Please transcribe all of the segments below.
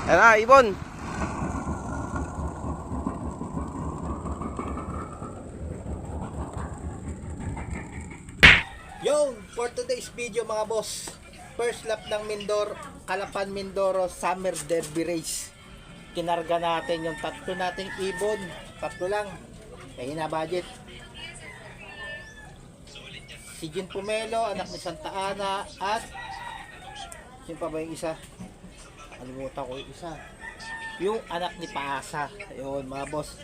Ayan na, ibon. Yo, for today's video mga boss, first lap ng Mindoro, Calapan Mindoro Summer Derby Race. Kinarga natin yung tatlo nating ibon, tatlo lang, kaya na budget. Si Jin Pomelo, anak ni Santa Ana, at sino pa ba yung isa? Kalimutan ko yung isa. Yung anak ni Paasa. Ayun mga boss.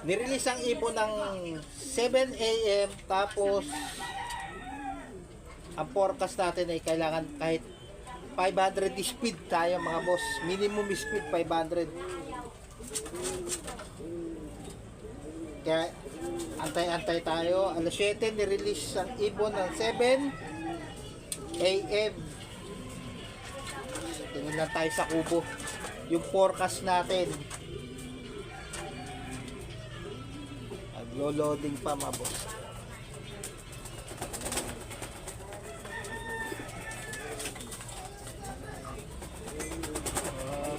Nirelease ang ibon ng 7 AM, tapos ang forecast natin ay kailangan kahit 500 speed tayo mga boss. Minimum speed 500. Kaya antay-antay tayo. Alas 7 nirelease ang ibon ng 7 AM. Tingin lang tayo sa kubo. Yung forecast natin. Naglo-loading pa mga boss.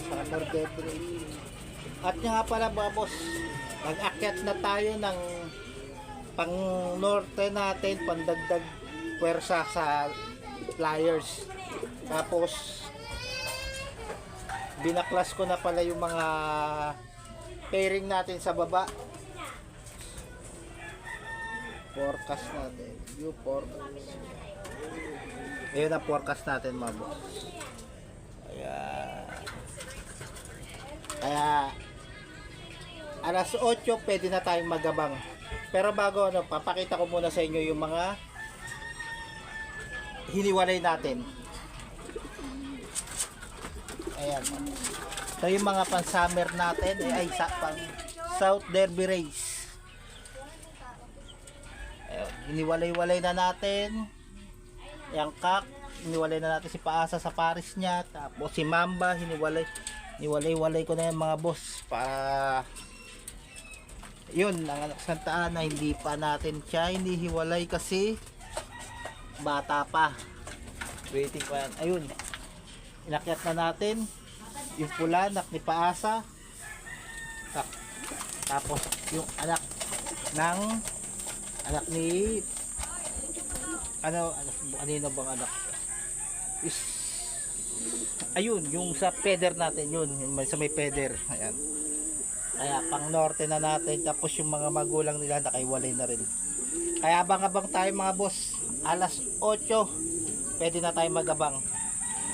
Summer Derby. At nga pala mga boss, nag-akyat na tayo ng pang norte natin, pandagdag pwersa sa flyers. Tapos binaklas ko na pala yung mga pairing natin sa baba. Forecast natin, view forecast. Ayun ang forecast natin mga boss. Kaya alas 8 pwede na tayong magabang. Pero bago papakita ko muna sa inyo yung mga hiniwalay natin. Ayan. Ito yung mga pan-summer natin. Ay, pang South Derby Race. Ayan. Hiniwalay-walay na natin. Yung kak, hiniwalay na natin si Paasa sa Paris niya. Tapos si Mamba, hiniwalay-walay ko na yung mga boss. Para yun, ang anak Santa Ana, hindi pa natin siya hinihiwalay kasi bata pa. Waiting pa yan. Ayun. Inakyat na natin yung pula, anak ni Paasa. Tapos yung anak ni kanino bang anak is ayun, yung sa feather natin yun, yung sa may feather. Ayan. Kaya pang norte na natin, tapos yung mga magulang nila nakaiwalay na rin. Kaya abang-abang tayo mga boss. Alas 8 pwede na tayo magabang.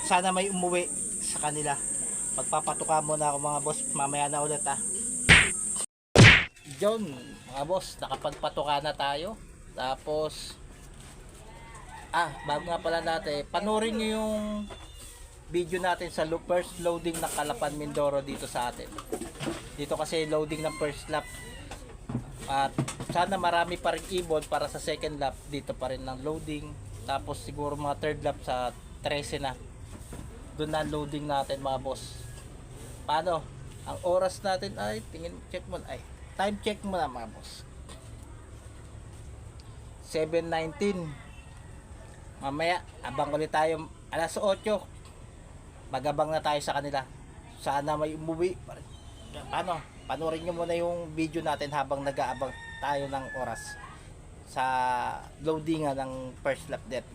Sana may umuwi sa kanila. Magpapatuka muna ako mga boss. Mamaya na ulit John, mga boss, nakapagpatuka na tayo. Tapos bago nga pala natin, panoorin nyo yung video natin sa first loading ng Calapan Mindoro dito sa atin. Dito kasi loading ng first lap. At sana marami pa rin ibon para sa second lap. Dito pa rin ng loading. Tapos siguro mga third lap sa 13 na. Doon na loading natin mga boss. Paano? Ang oras natin ay check mo ay time check mo na mga boss. 7:19. Mamaya abang ulit tayo alas 8. Magabang na tayo sa kanila. Sana may umuwi. Paano? Panoorin nyo muna yung video natin habang nag-aabang tayo ng oras sa loadingan ng first lap derby.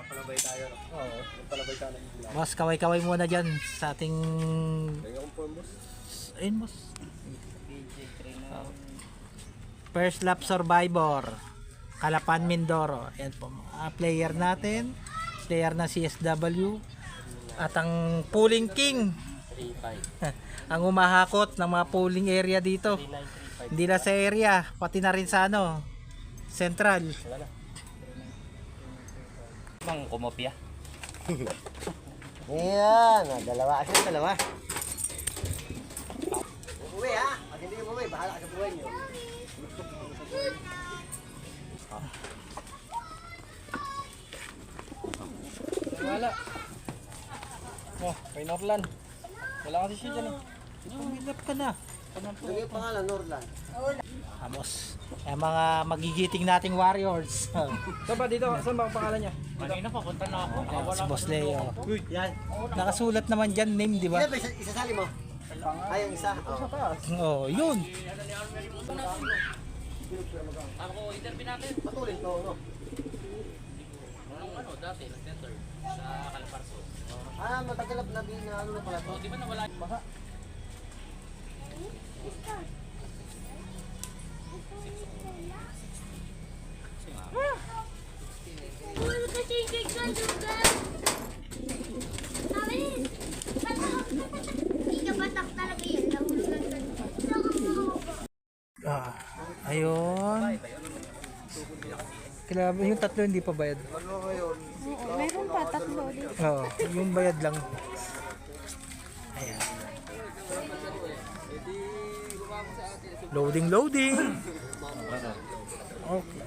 Palabay tayo. Oo, palabay tayo. Boss, kaway-kaway muna dyan sa ating boss. ayun boss. First lap survivor Calapan Mindoro. Ayan po mga player natin. Player na CSW. At ang pulling king. Ang umahakot ng mga pulling area dito. Hindi lang sa area, pati na rin sa Central. Mang kumopya. Ayan, dalawa. Uuwi ha, pag hindi ka umuwi, bahala ka sa buhay nyo. Wala. Kay Norlan. Wala kasi siya dyan Pumilap ka na. Ano yung pangalan, Norland? Amos. Ay mga magigiting nating warriors. Saan ba dito? Saan ba ang pangalan niya? Kanina papunta na ako. Ayan, si Boss Leo. Yan. Nakasulat naman dyan name, di ba? Ilan ba isasali mo? Ay, yung isa. Sa taas. Oh, yun. Ako, interview natin. Patuloy to, no? Nung ano, dati, nag-tender sa Calaparso. Matagal na ano na pala to. So, di ba nawala? Baka. Ah, ayun. Kailangan yung tatlo hindi pa bayad. Meron pa, tatlo dito. Oo, yung bayad lang. Ayan. Loading, loading. Okay.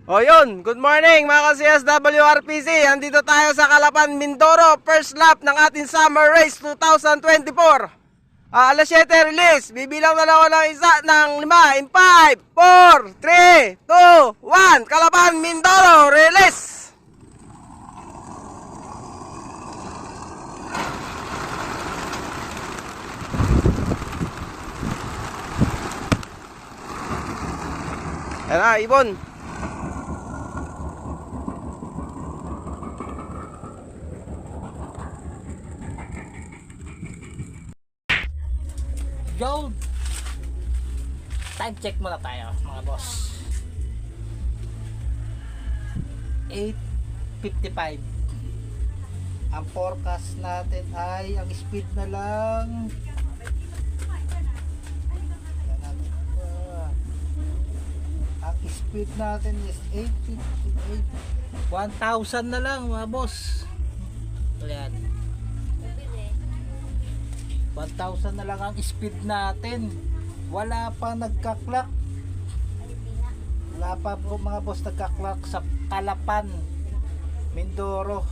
O yun, good morning mga ka-CSW RPC. Andito tayo sa Calapan, Mindoro. First lap ng ating Summer Race 2024. Alas 7 release. Bibilang na lang ako ng isa ng 5 in 5, 4, 3, 2, 1. Calapan, Mindoro, release! Ayan na, Ibon. Go! Time check muna tayo mga boss. 8:55. Ang forecast natin ay ang speed na lang. Yan natin. Ang speed natin is 8:58. 1,000 na lang mga boss. Ayan. 1,000 na lang ang speed natin. Wala pa nagka-clock. Wala pa po mga boss nagka-clock sa Calapan, Mindoro.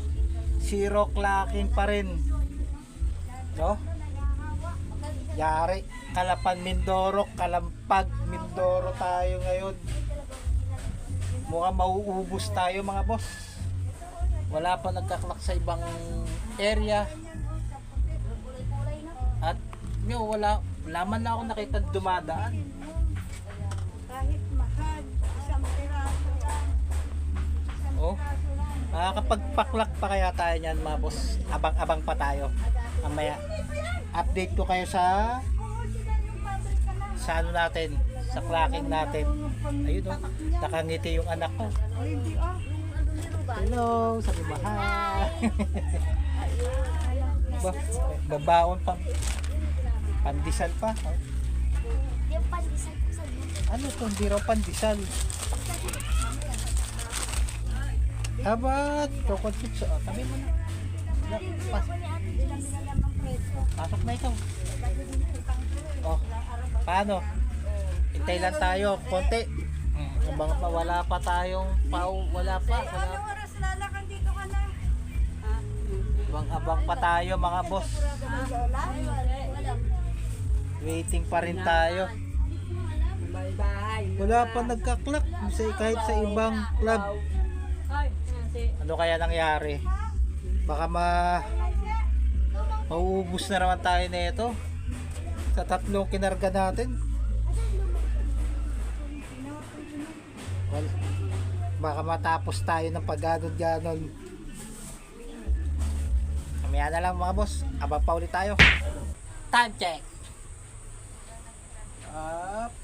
Zero clocking pa rin. No? Yari, Calapan, Mindoro, Kalampag, Mindoro tayo ngayon. Mukhang mauubos tayo mga boss. Wala pa nagka-clock sa ibang area. At wala man lang ako nakita dumadaan. Kahit mahal, isang piraso yan. Oh. Makakapagpaklak pa kaya tayo niyan mga boss. Abang-abang pa tayo. Mamaya update ko kayo sa ano natin, sa clocking natin. Ayun oh, nakangiti yung anak ko. Hindi ah. Hello, sabi ba hi. Babaon pa. Pandesal pa. Yung pandesal ko sa dito. Ano to? Hindi raw pandesal. Habat, coconut chips. Oh, tabi mo na. Pasok na ito. Oh, paano? Hintay lang tayo, konti. Abang pa, wala pa tayong wala pa. Oras lalakan dito ka na. Abang pa tayo mga boss. Waiting pa rin tayo. Wala pa nagka-clock kahit sa ibang club. Ano kaya nangyari? Baka mauubos na naman tayo na ito sa tatlong kinarga natin. Well, baka matapos tayo ng pagganon-ganon. Mamaya na lang mga boss, abang pa ulit tayo. Time check. Up.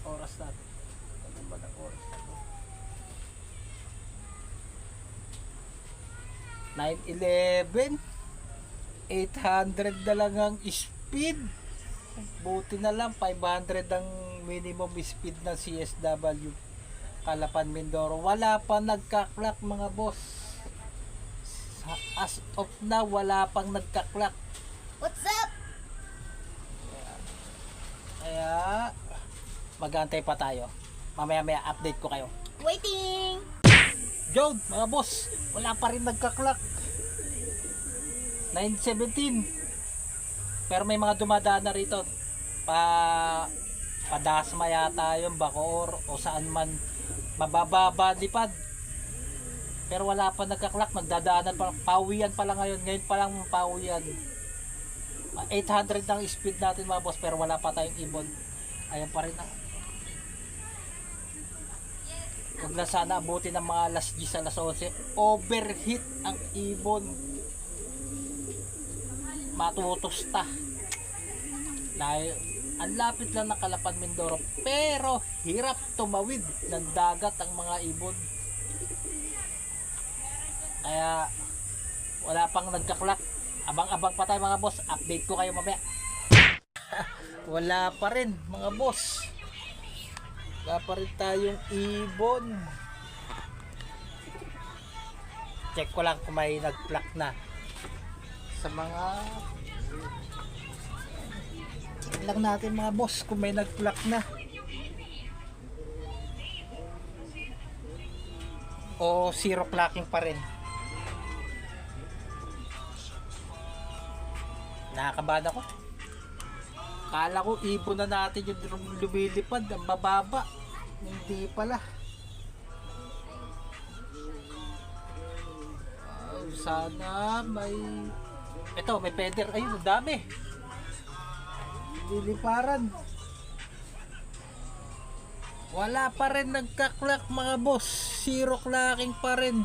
Oras natin. Ano ba ng oras na to? 9:11. 800 na lang ang speed. Buti na lang 500 ang minimum speed ng CSW Calapan, Mindoro. Wala pa nagka-clock mga boss. As of now, wala pang nagka-clock. What's up? Kaya mag-aantay pa tayo. Mamaya-maya update ko kayo. Waiting! Jod, mga boss, wala pa rin nagka-clock. 9:17. Pero may mga dumadaan na rito. Padasma yata yung Bacoor o saan man mabababa lipad. Pero wala pa nagkaklak, nagdadaanan pa, pawian pa lang ngayon pa lang pawian. 800 ang speed natin mga boss, pero wala pa tayong ibon. Ayan pa rin na. Huwag na sana abutin ng mga alas 10, alas 11. Overheat ang ibon. Matutusta. Dahil ang lapit lang ng Calapan Mindoro, pero hirap tumawid ng dagat ang mga ibon. Kaya wala pang nagkaklak. Abang-abang pa tayo mga boss. Update ko kayo mamaya. Wala pa rin mga boss. Wala pa rin tayong ibon. Check ko lang kung may nagklak na. Sa mga check lang natin mga boss kung may nagklak na. O zero clacking pa rin. Nakakabahan ako. Kala ko ibon na natin yung lumilipad, ang bababa. Hindi pala. Sana may ito, may feather. Ayun, ang dami. Liliparan. Wala pa rin nagkaklak mga boss. Zero clacking pa rin.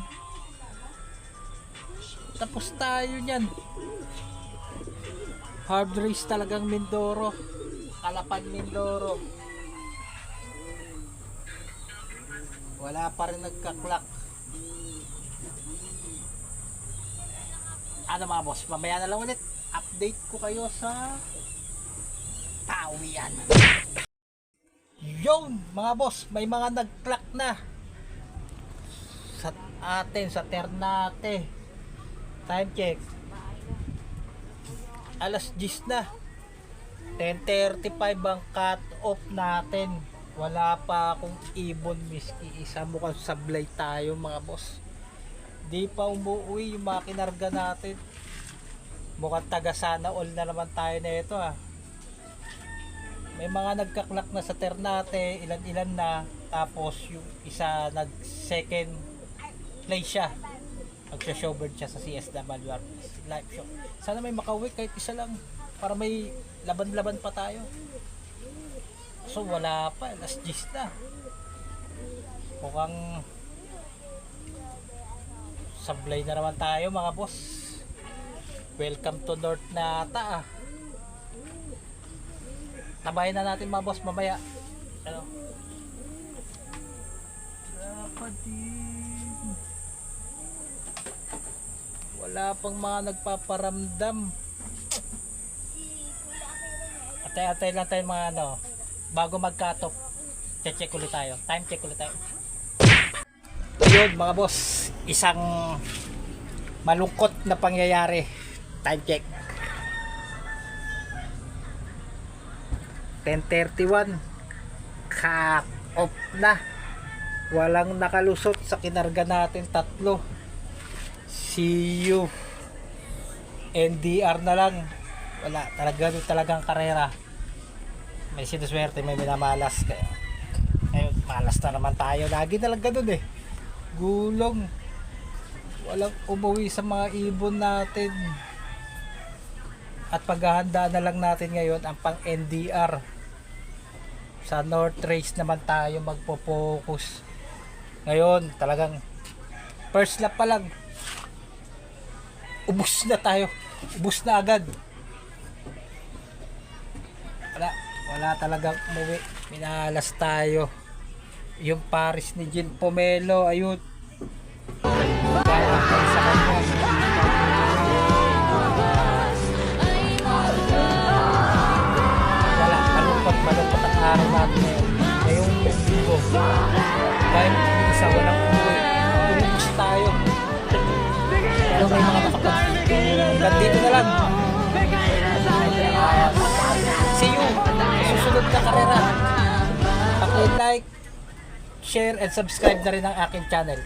Tapos tayo niyan. Hard race talagang Mindoro. Calapan Mindoro. Wala pa rin nagkaklak. Ano mga boss, mamaya na lang ulit. Update ko kayo sa pawian. Yun mga boss, may mga nagklak na sa atin, sa Ternate. Time check. Alas 10 na. 10:35 ang cut off natin. Wala pa akong ibon miski isa. Mukhang sablay tayo mga boss. Di pa umuwi yung mga kinarga natin. Mukhang taga sana all na naman tayo na ito May mga nagkaklak na sa Ternate, ilan-ilan na. Tapos yung isa nag second place siya. Magsha-showbird siya sa CSWR live show. Sana may makauwi kahit isa lang para may laban-laban pa tayo. So wala pa, alas 10 na. Mukhang sablay na naman tayo mga boss. Welcome to North Nata Tabayan na natin mga boss mamaya. Ano? Dapat din. Wala pang mga nagpaparamdam. Atay-atay lang tayo mga bago mag-cut off. Check ulit tayo. Time check ulit tayo. Yun mga boss, isang malungkot na pangyayari. Time check. 10:31. Cut off na. Walang nakalusot sa kinarga natin tatlo. See you. NDR na lang. Wala, talagang karera. May sinuswerte, may minamalas. Kaya ayun, malas na naman tayo. Lagi na lang ganun Gulong. Walang umuwi sa mga ibon natin. At paghahanda na lang natin ngayon ang pang NDR. Sa North Race naman tayo magpo-focus. Ngayon, talagang first lap pa lang. Ubus na tayo. Ubus na agad. Wala talagang umuwi. Minalas tayo. Yung Paris ni Jean Pomelo, ayun. Kaya sa kanya. Wala, malungkot ang araw natin ngayon. Ngayong linggo. Dahil isa walang umuwi. Ubus tayo. Pero may mga nakapag. Hanggang dito na lang. See you sa susunod na karera. Paki-like, share and subscribe na rin ang aking channel.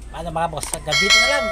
Paano mga boss? Hanggang dito na lang.